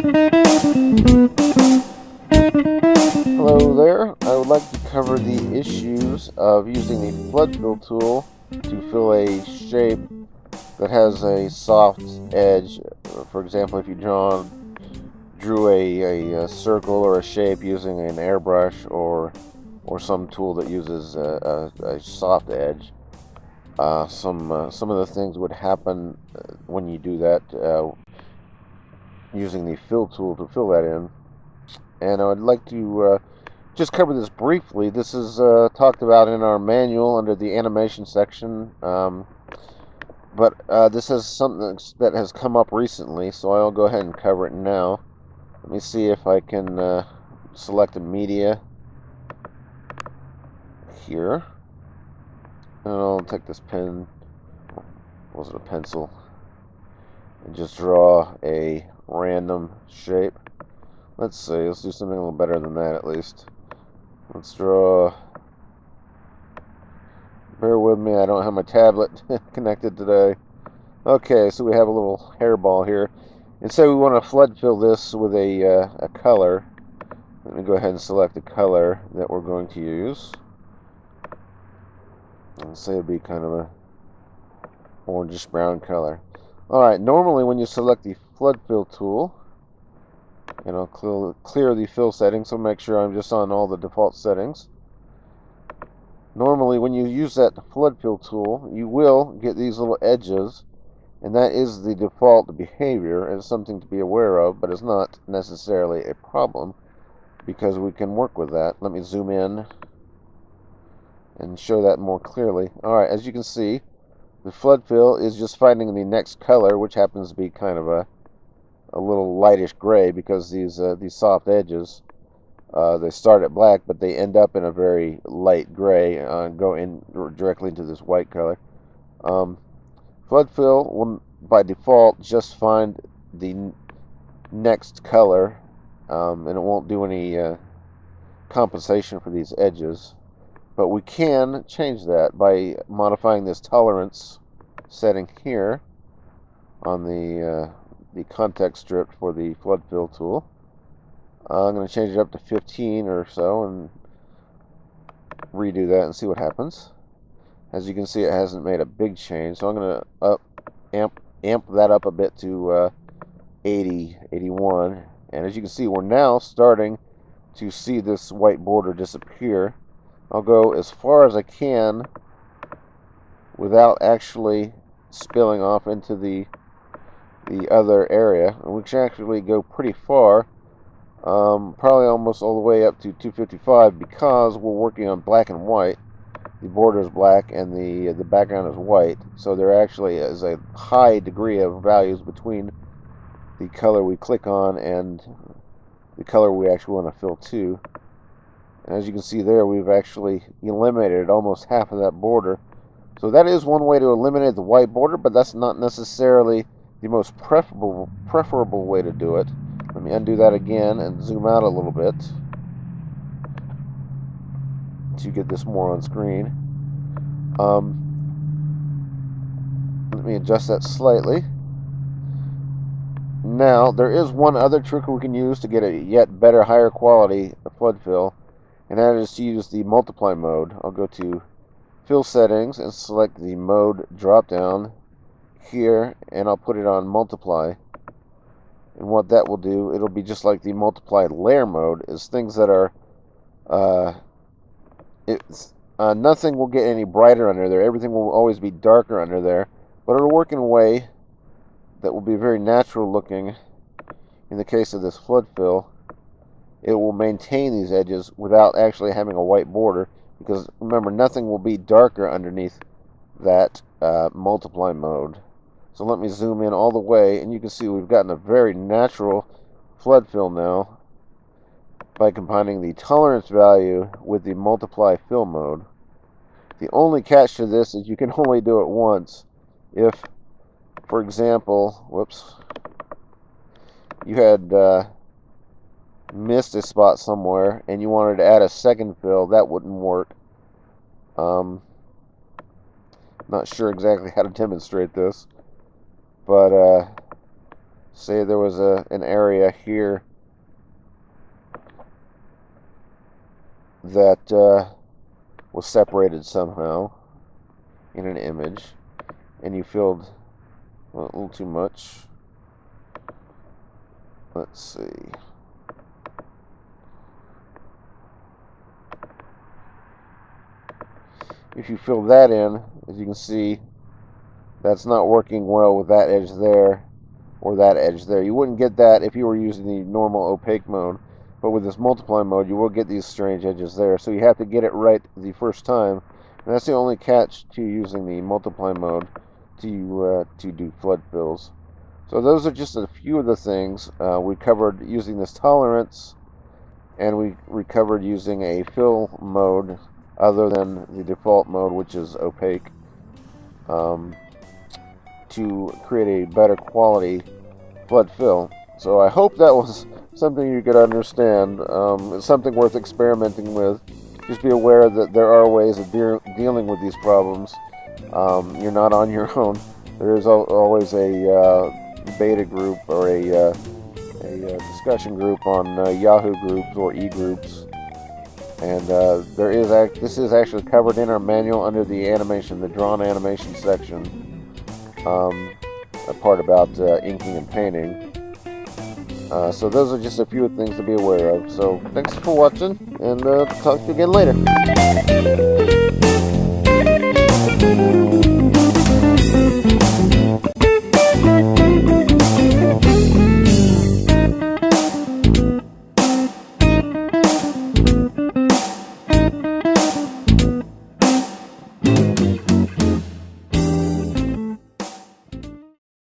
Hello there. I would like to cover the issues of using the flood fill tool to fill a shape that has a soft edge. For example, if you drew a circle or a shape using an airbrush or some tool that uses a soft edge, some of the things would happen when you do that using the fill tool to fill that in. And I would like to just cover this briefly. This is talked about in our manual under the animation section, but this is something that has come up recently, so I'll go ahead and cover it now. Let me see if I can select a media here, and I'll take this pen, was it a pencil, and just draw a random shape. Let's see, let's do something a little better than that at least. Let's draw, bear with me, I don't have my tablet connected today. Okay, so we have a little hairball here. And say we want to flood fill this with a color. Let me go ahead and select the color that we're going to use. And say it'd be kind of a orangish brown color. Alright, normally when you select the flood fill tool, and I'll clear the fill settings, so make sure I'm just on all the default settings. Normally when you use that flood fill tool, you will get these little edges, and that is the default behavior, and something to be aware of, but it's not necessarily a problem because we can work with that. Let me zoom in and show that more clearly. Alright, as you can see, the flood fill is just finding the next color, which happens to be kind of a little lightish gray, because these soft edges, they start at black, but they end up in a very light gray, go in directly into this white color. Flood fill will by default just find the next color, and it won't do any compensation for these edges, but we can change that by modifying this tolerance setting here on the context strip for the flood fill tool. I'm going to change it up to 15 or so and redo that and see what happens. As you can see, it hasn't made a big change, so I'm going to amp that up a bit to 80, 81, and as you can see, we're now starting to see this white border disappear. I'll go as far as I can without actually spilling off into the other area, and we can actually go pretty far, probably almost all the way up to 255, because we're working on black and white. The border is black and the background is white, so there actually is a high degree of values between the color we click on and the color we actually want to fill to. And as you can see there, we've actually eliminated almost half of that border. So that is one way to eliminate the white border, but that's not necessarily the most preferable way to do it. Let me undo that again and zoom out a little bit to get this more on screen. Let me adjust that slightly. Now, there is one other trick we can use to get a yet better, higher quality flood fill, and that is to use the multiply mode. I'll go to fill settings and select the mode drop down here, and I'll put it on multiply. And what that will do, it'll be just like the multiply layer mode, is things that are nothing will get any brighter under there. Everything will always be darker under there, but it'll work in a way that will be very natural looking. In the case of this flood fill, it will maintain these edges without actually having a white border, because remember, nothing will be darker underneath that multiply mode. So let me zoom in all the way, and you can see we've gotten a very natural flood fill now by combining the tolerance value with the multiply fill mode. The only catch to this is you can only do it once. If, for example, whoops, you had missed a spot somewhere and you wanted to add a second fill, that wouldn't work. Not sure exactly how to demonstrate this, but say there was an area here that was separated somehow in an image, and you filled a little too much. Let's see. If you fill that in, as you can see, that's not working well with that edge there or that edge there. You wouldn't get that if you were using the normal opaque mode, but with this multiply mode you will get these strange edges there, so you have to get it right the first time, and that's the only catch to using the multiply mode to do flood fills. So those are just a few of the things we covered using this tolerance, and we covered using a fill mode other than the default mode, which is opaque, to create a better quality flood fill. So I hope that was something you could understand. It's something worth experimenting with. Just be aware that there are ways of dealing with these problems. You're not on your own. There is always a beta group or a discussion group on Yahoo groups or e-groups, and this is actually covered in our manual under the animation, the drawn animation section, a part about inking and painting. So those are just a few things to be aware of. So thanks for watching, and talk to you again later.